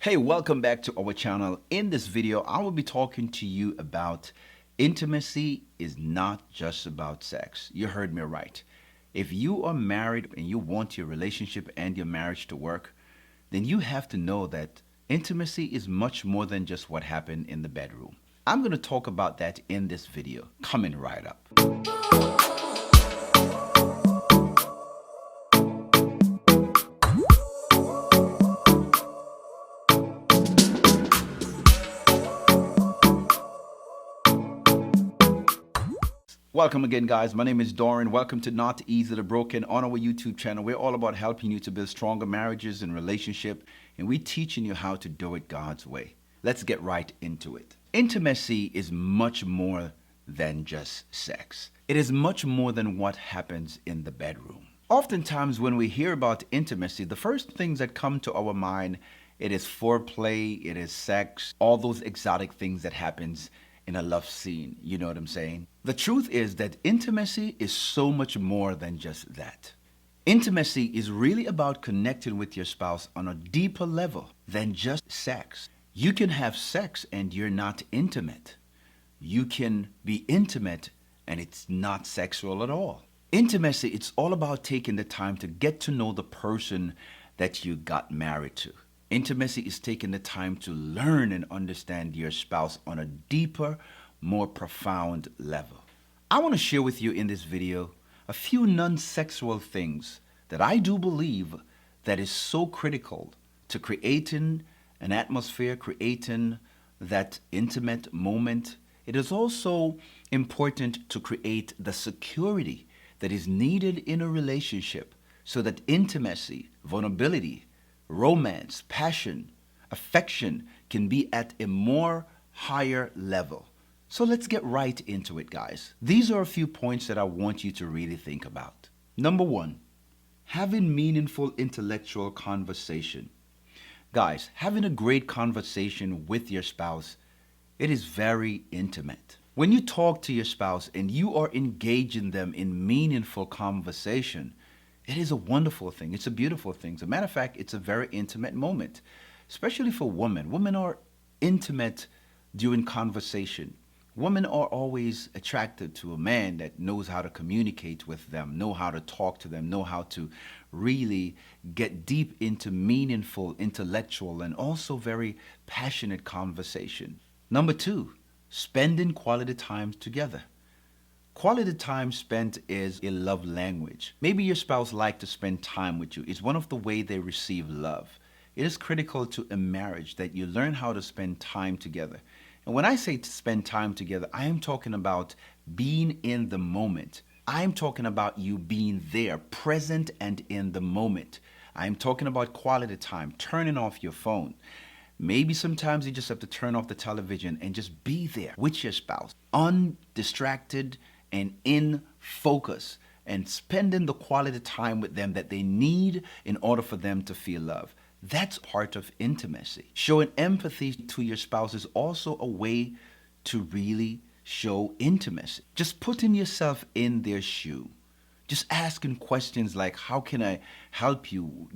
Hey, welcome back to our channel. In this video, I will be talking to you about intimacy is not just about sex. You heard me right. If you are married and you want your relationship and your marriage to work, then you have to know that intimacy is much more than just what happened in the bedroom. I'm going to talk about that in this video, coming right up. Welcome again, guys. My name is Doran. Welcome to Not Easily Broken on our YouTube channel. We're all about helping you to build stronger marriages and relationship, and we're teaching you how to do it God's way. Let's get right into it. Intimacy is much more than just sex. It is much more than what happens in the bedroom. Oftentimes, when we hear about intimacy, the first things that come to our mind, it is foreplay, it is sex, all those exotic things that happens in a love scene. You know what I'm saying? The truth is that intimacy is so much more than just that. Intimacy is really about connecting with your spouse on a deeper level than just sex. You can have sex and you're not intimate. You can be intimate and it's not sexual at all. Intimacy, it's all about taking the time to get to know the person that you got married to. Intimacy is taking the time to learn and understand your spouse on a deeper, more profound level. I want to share with you in this video a few non-sexual things that I do believe that is so critical to creating an atmosphere, creating that intimate moment. It is also important to create the security that is needed in a relationship so that intimacy, vulnerability, romance, passion, affection can be at a more higher level. So let's get right into it, guys. These are a few points that I want you to really think about. Number one, having meaningful intellectual conversation. Guys, having a great conversation with your spouse, it is very intimate. When you talk to your spouse and you are engaging them in meaningful conversation, it is a wonderful thing. It's a beautiful thing. As a matter of fact, it's a very intimate moment, especially for women. Women are intimate during conversation. Women are always attracted to a man that knows how to communicate with them, know how to talk to them, know how to really get deep into meaningful, intellectual, and also very passionate conversation. Number two, spending quality time together. Quality time spent is a love language. Maybe your spouse likes to spend time with you. It's one of the ways they receive love. It is critical to a marriage that you learn how to spend time together. And when I say to spend time together, I am talking about being in the moment. I am talking about you being there, present and in the moment. I am talking about quality time, turning off your phone. Maybe sometimes you just have to turn off the television and just be there with your spouse, undistracted and in focus, and spending the quality time with them that they need in order for them to feel love. That's part of intimacy. Showing empathy to your spouse is also a way to really show intimacy. Just putting yourself in their shoe. Just asking questions like, how can I help you?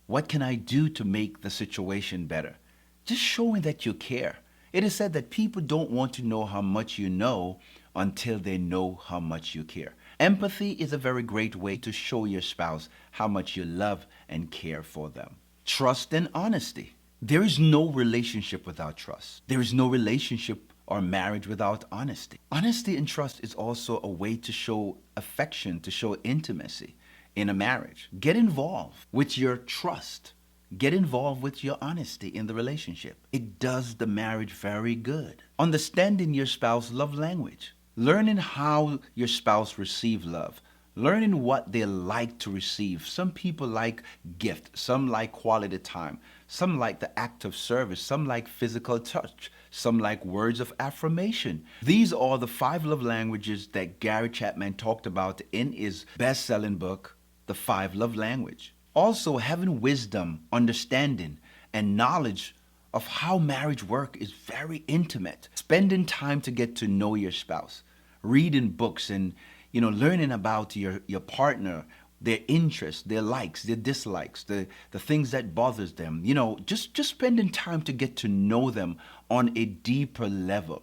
What can I do to make the situation better? Just showing that you care. It is said that people don't want to know how much you know until they know how much you care. Empathy is a very great way to show your spouse how much you love and care for them. Trust and honesty. There is no relationship without trust. There is no relationship or marriage without honesty. Honesty and trust is also a way to show affection, to show intimacy in a marriage. Get involved with your trust. Get involved with your honesty in the relationship. It does the marriage very good. Understanding your spouse's love language. Learning how your spouse receives love. Learning what they like to receive. Some people like gift. Some like quality time. Some like the act of service. Some like physical touch. Some like words of affirmation. These are the 5 love languages that Gary Chapman talked about in his best-selling book, The 5 Love Language. Also, having wisdom, understanding, and knowledge of how marriage works is very intimate. Spending time to get to know your spouse. Reading books and learning about your partner, their interests, their likes, their dislikes, the things that bothers them. Just spending time to get to know them on a deeper level.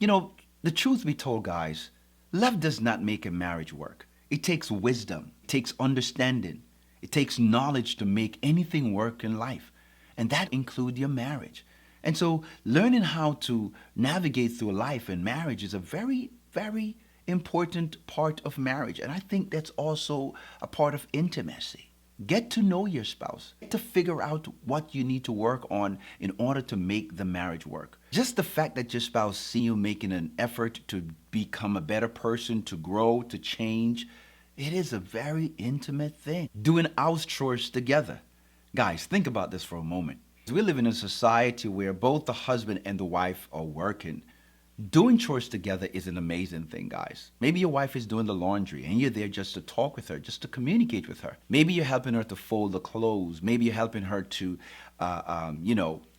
The truth be told, guys, love does not make a marriage work. It takes wisdom, it takes understanding, it takes knowledge to make anything work in life. And that includes your marriage. And so learning how to navigate through life and marriage is a very, very important part of marriage. And I think that's also a part of intimacy. Get to know your spouse. Get to figure out what you need to work on in order to make the marriage work. Just the fact that your spouse see you making an effort to become a better person, to grow, to change, it is a very intimate thing. Doing house chores together. Guys, think about this for a moment. We live in a society where both the husband and the wife are working. Doing chores together is an amazing thing, guys. Maybe your wife is doing the laundry and you're there just to talk with her, just to communicate with her. Maybe you're helping her to fold the clothes. Maybe you're helping her to,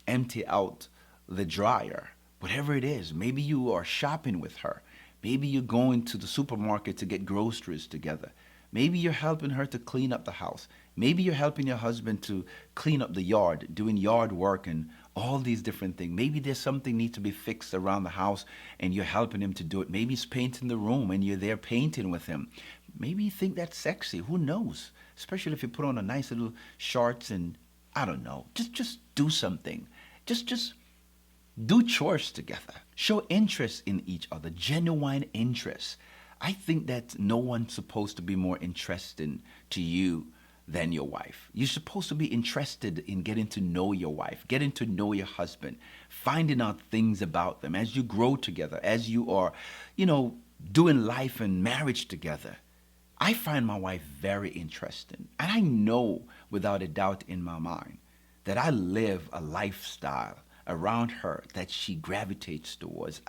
empty out the dryer. Whatever it is, maybe you are shopping with her. Maybe you're going to the supermarket to get groceries together. Maybe you're helping her to clean up the house. Maybe you're helping your husband to clean up the yard, doing yard work and all these different things. Maybe there's something needs to be fixed around the house and you're helping him to do it. Maybe he's painting the room and you're there painting with him. Maybe you think that's sexy. Who knows? Especially if you put on a nice little shorts and I don't know. Just do something. Just do chores together. Show interest in each other, genuine interest. I think that no one's supposed to be more interesting to you than your wife. You're supposed to be interested in getting to know your wife, getting to know your husband, finding out things about them as you grow together, as you are, doing life and marriage together. I find my wife very interesting. And I know without a doubt in my mind that I live a lifestyle around her that she gravitates towards.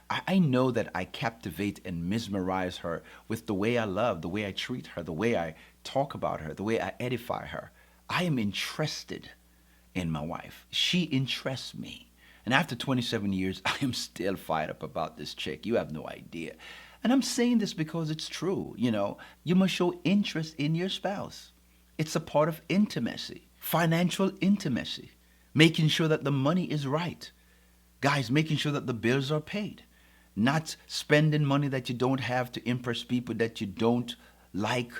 I know that I captivate and mesmerize her with the way I love, the way I treat her, the way I talk about her, the way I edify her. I am interested in my wife. She interests me. And after 27 years, I am still fired up about this chick. You have no idea. And I'm saying this because it's true. You must show interest in your spouse. It's a part of intimacy, financial intimacy. Making sure that the money is right. Guys, making sure that the bills are paid. Not spending money that you don't have to impress people that you don't like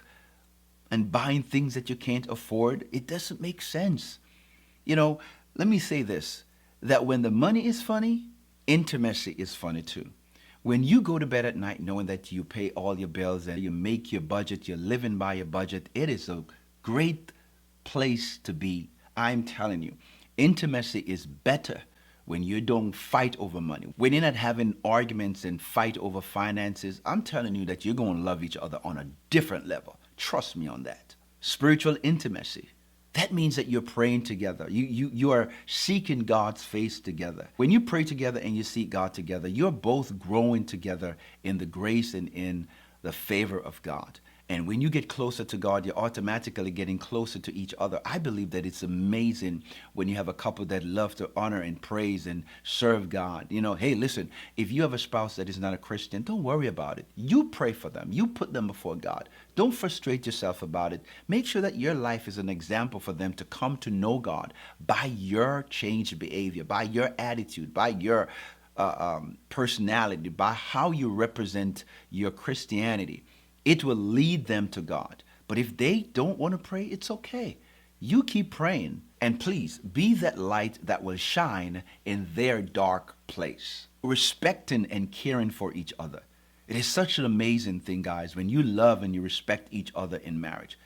and buying things that you can't afford. It doesn't make sense. Let me say this, that when the money is funny, intimacy is funny too. When you go to bed at night knowing that you pay all your bills and you make your budget, you're living by your budget, it is a great place to be. I'm telling you. Intimacy is better when you don't fight over money. When you're not having arguments and fight over finances, I'm telling you that you're going to love each other on a different level. Trust me on that. Spiritual intimacy. That means that you're praying together. You are seeking God's face together. When you pray together and you seek God together, you're both growing together in the grace and in the favor of God. And when you get closer to God, you're automatically getting closer to each other. I believe that it's amazing when you have a couple that love to honor and praise and serve God. Hey, listen, if you have a spouse that is not a Christian, don't worry about it. You pray for them. You put them before God. Don't frustrate yourself about it. Make sure that your life is an example for them to come to know God by your changed behavior, by your attitude, by your personality, by how you represent your Christianity. It will lead them to God. But if they don't want to pray, it's okay. You keep praying. And please be that light that will shine in their dark place. Respecting and caring for each other. It is such an amazing thing, guys, when you love and you respect each other in marriage.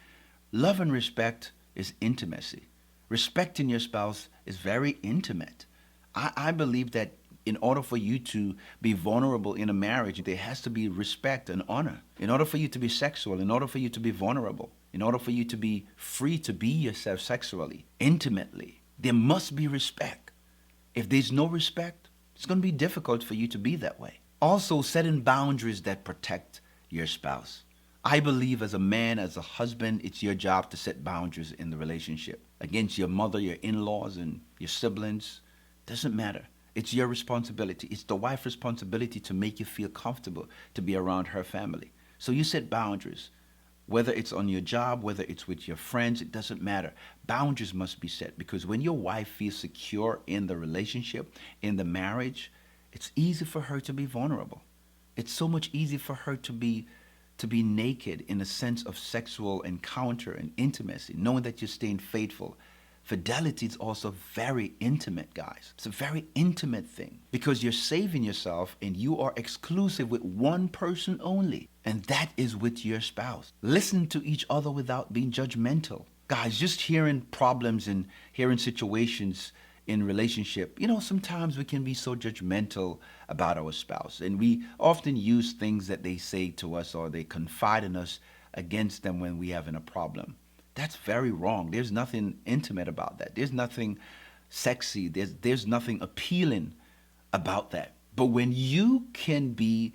Love and respect is intimacy. Respecting your spouse is very intimate. I believe that in order for you to be vulnerable in a marriage, there has to be respect and honor. In order for you to be sexual, in order for you to be vulnerable, in order for you to be free to be yourself sexually, intimately, there must be respect. If there's no respect, it's going to be difficult for you to be that way. Also, setting boundaries that protect your spouse. I believe as a man, as a husband, it's your job to set boundaries in the relationship. Against your mother, your in-laws, and your siblings, doesn't matter. It's your responsibility. It's the wife's responsibility to make you feel comfortable to be around her family. So you set boundaries. Whether it's on your job, whether it's with your friends, it doesn't matter. Boundaries must be set because when your wife feels secure in the relationship, in the marriage, it's easy for her to be vulnerable. It's so much easier for her to be naked in a sense of sexual encounter and intimacy, knowing that you're staying faithful. Fidelity is also very intimate, guys. It's a very intimate thing because you're saving yourself and you are exclusive with one person only, and that is with your spouse. Listen to each other without being judgmental. Guys, just hearing problems and hearing situations in relationship, sometimes we can be so judgmental about our spouse, and we often use things that they say to us or they confide in us against them when we having a problem. That's very wrong. There's nothing intimate about that. There's nothing sexy. There's nothing appealing about that. But when you can be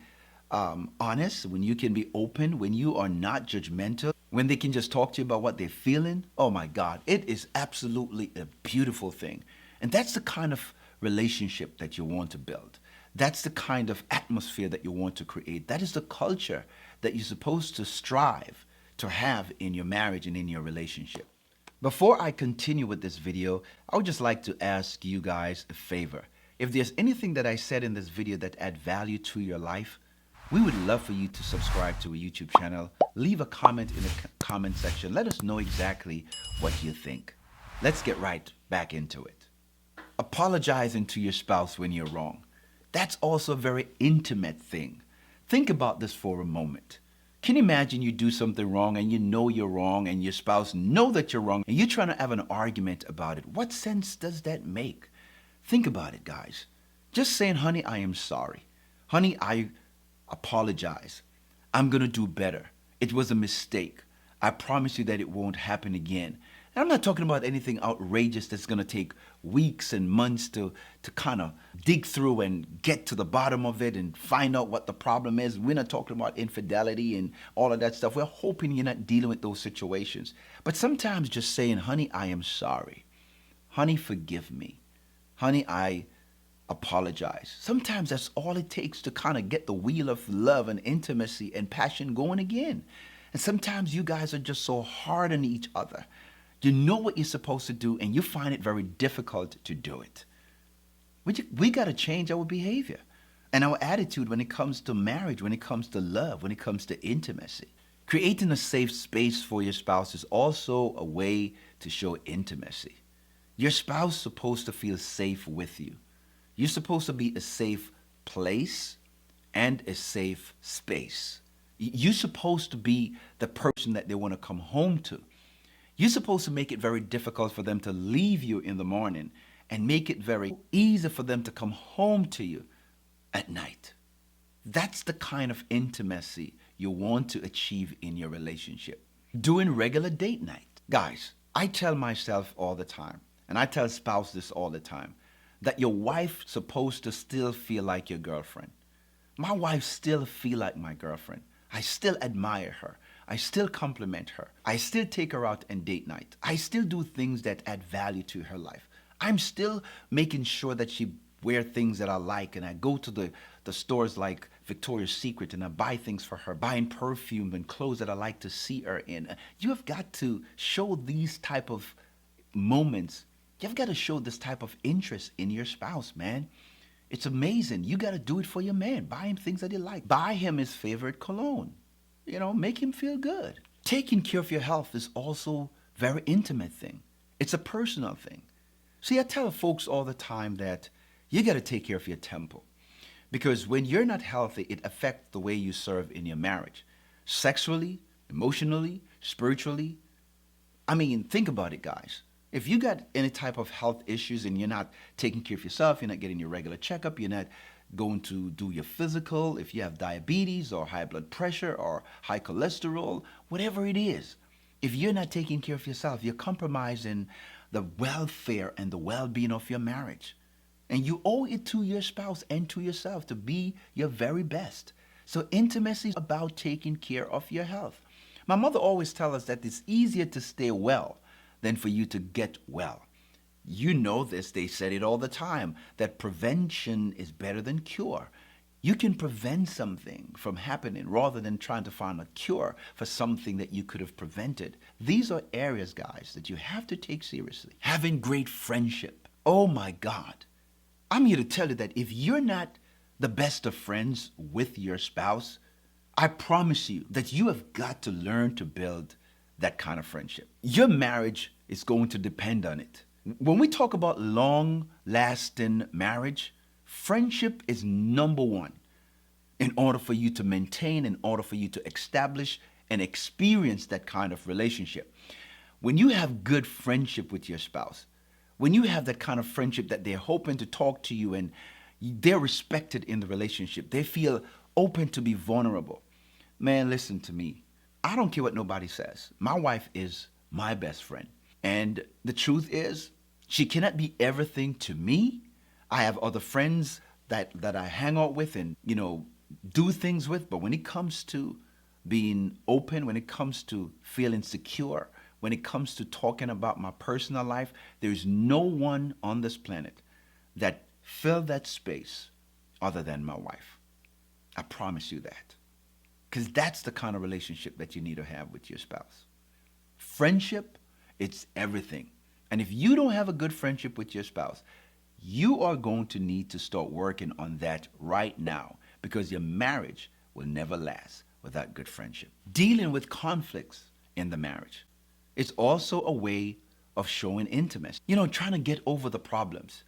honest, when you can be open, when you are not judgmental, when they can just talk to you about what they're feeling, oh my God, it is absolutely a beautiful thing. And that's the kind of relationship that you want to build. That's the kind of atmosphere that you want to create. That is the culture that you're supposed to strive to have in your marriage and in your relationship. Before I continue with this video, I would just like to ask you guys a favor. If there's anything that I said in this video that add value to your life, we would love for you to subscribe to a YouTube channel. Leave a comment in the comment section. Let us know exactly what you think. Let's get right back into it. Apologizing to your spouse when you're wrong. That's also a very intimate thing. Think about this for a moment. Can you imagine you do something wrong and you know you're wrong and your spouse know that you're wrong and you're trying to have an argument about it? What sense does that make? Think about it, guys. Just saying, honey, I am sorry. Honey, I apologize. I'm going to do better. It was a mistake. I promise you that it won't happen again. And I'm not talking about anything outrageous that's going to take weeks and months to kind of dig through and get to the bottom of it and find out what the problem is. We're not talking about infidelity and all of that stuff. We're hoping you're not dealing with those situations. But sometimes just saying, honey, I am sorry. Honey, forgive me. Honey, I apologize. Sometimes that's all it takes to kind of get the wheel of love and intimacy and passion going again. And sometimes you guys are just so hard on each other. You know what you're supposed to do, and you find it very difficult to do it. We got to change our behavior and our attitude when it comes to marriage, when it comes to love, when it comes to intimacy. Creating a safe space for your spouse is also a way to show intimacy. Your spouse is supposed to feel safe with you. You're supposed to be a safe place and a safe space. You're supposed to be the person that they want to come home to. You're supposed to make it very difficult for them to leave you in the morning and make it very easy for them to come home to you at night. That's the kind of intimacy you want to achieve in your relationship. Doing regular date night. Guys, I tell myself all the time, and I tell spouse this all the time, that your wife's supposed to still feel like your girlfriend. My wife still feel like my girlfriend. I still admire her. I still compliment her. I still take her out and date night. I still do things that add value to her life. I'm still making sure that she wear things that I like, and I go to the stores like Victoria's Secret and I buy things for her, buying perfume and clothes that I like to see her in. You have got to show these type of moments. You've got to show this type of interest in your spouse, man. It's amazing. You got to do it for your man. Buy him things that he likes. Buy him his favorite cologne. Make him feel good. Taking care of your health is also a very intimate thing. It's a personal thing. See, I tell folks all the time that you got to take care of your temple. Because when you're not healthy, it affects the way you serve in your marriage. Sexually, emotionally, spiritually. I mean, think about it, guys. If you got any type of health issues and you're not taking care of yourself, you're not getting your regular checkup, you're not going to do your physical, if you have diabetes or high blood pressure or high cholesterol, whatever it is, if you're not taking care of yourself, you're compromising the welfare and the well-being of your marriage. And you owe it to your spouse and to yourself to be your very best. So intimacy is about taking care of your health. My mother always tells us that it's easier to stay well than for you to get well. You know this, they said it all the time, that prevention is better than cure. You can prevent something from happening rather than trying to find a cure for something that you could have prevented. These are areas, guys, that you have to take seriously. Having great friendship. Oh my God. I'm here to tell you that if you're not the best of friends with your spouse, I promise you that you have got to learn to build that kind of friendship. Your marriage is going to depend on it. When we talk about long-lasting marriage, friendship is number one in order for you to maintain, in order for you to establish and experience that kind of relationship. When you have good friendship with your spouse, when you have that kind of friendship that they're hoping to talk to you and they're respected in the relationship, they feel open to be vulnerable. Man, listen to me. I don't care what nobody says. My wife is my best friend. And the truth is, she cannot be everything to me. I have other friends that I hang out with and, do things with. But when it comes to being open, when it comes to feeling secure, when it comes to talking about my personal life, there's no one on this planet that filled that space other than my wife. I promise you that. Because that's the kind of relationship that you need to have with your spouse. Friendship, it's everything. And if you don't have a good friendship with your spouse, you are going to need to start working on that right now, because your marriage will never last without good friendship. Dealing with conflicts in the marriage. It's also a way of showing intimacy. Trying to get over the problems,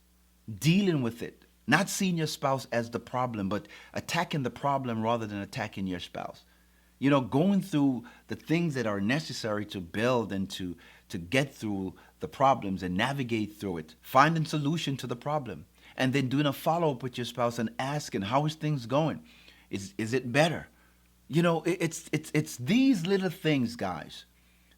dealing with it, not seeing your spouse as the problem, but attacking the problem rather than attacking your spouse. Going through the things that are necessary to build and to get through the problems and navigate through it, finding solution to the problem, and then doing a follow-up with your spouse and asking, how is things going? Is it better? It's these little things, guys,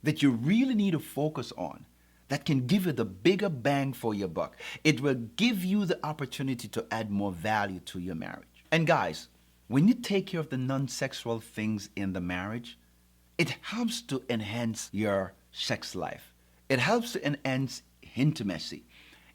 that you really need to focus on that can give you the bigger bang for your buck. It will give you the opportunity to add more value to your marriage. And guys, when you take care of the non-sexual things in the marriage, it helps to enhance your sex life. It helps to enhance intimacy.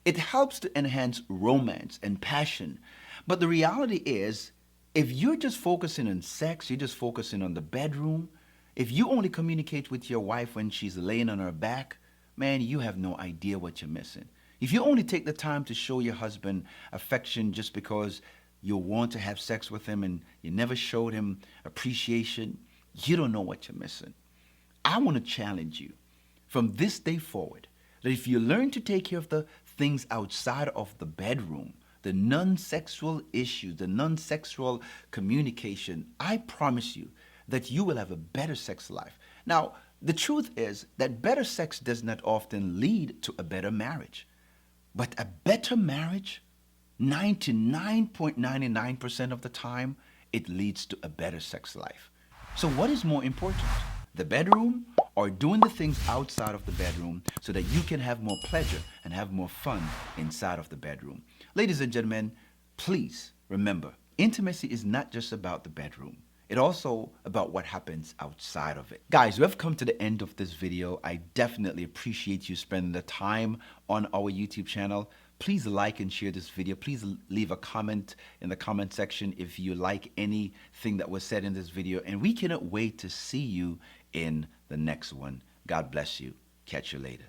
It helps to enhance romance and passion. But the reality is, if you're just focusing on sex, you're just focusing on the bedroom, if you only communicate with your wife when she's laying on her back, man, you have no idea what you're missing. If you only take the time to show your husband affection just because you want to have sex with him and you never showed him appreciation, you don't know what you're missing. I want to challenge you from this day forward that if you learn to take care of the things outside of the bedroom, the non-sexual issues, the non-sexual communication, I promise you that you will have a better sex life. Now, the truth is that better sex does not often lead to a better marriage. But a better marriage, 99.99% of the time, it leads to a better sex life. So what is more important? The bedroom or doing the things outside of the bedroom so that you can have more pleasure and have more fun inside of the bedroom? Ladies and gentlemen, please remember, intimacy is not just about the bedroom. It's also about what happens outside of it. Guys, we have come to the end of this video. I definitely appreciate you spending the time on our YouTube channel. Please like and share this video. Please leave a comment in the comment section if you like anything that was said in this video. And we cannot wait to see you in the next one. God bless you. Catch you later.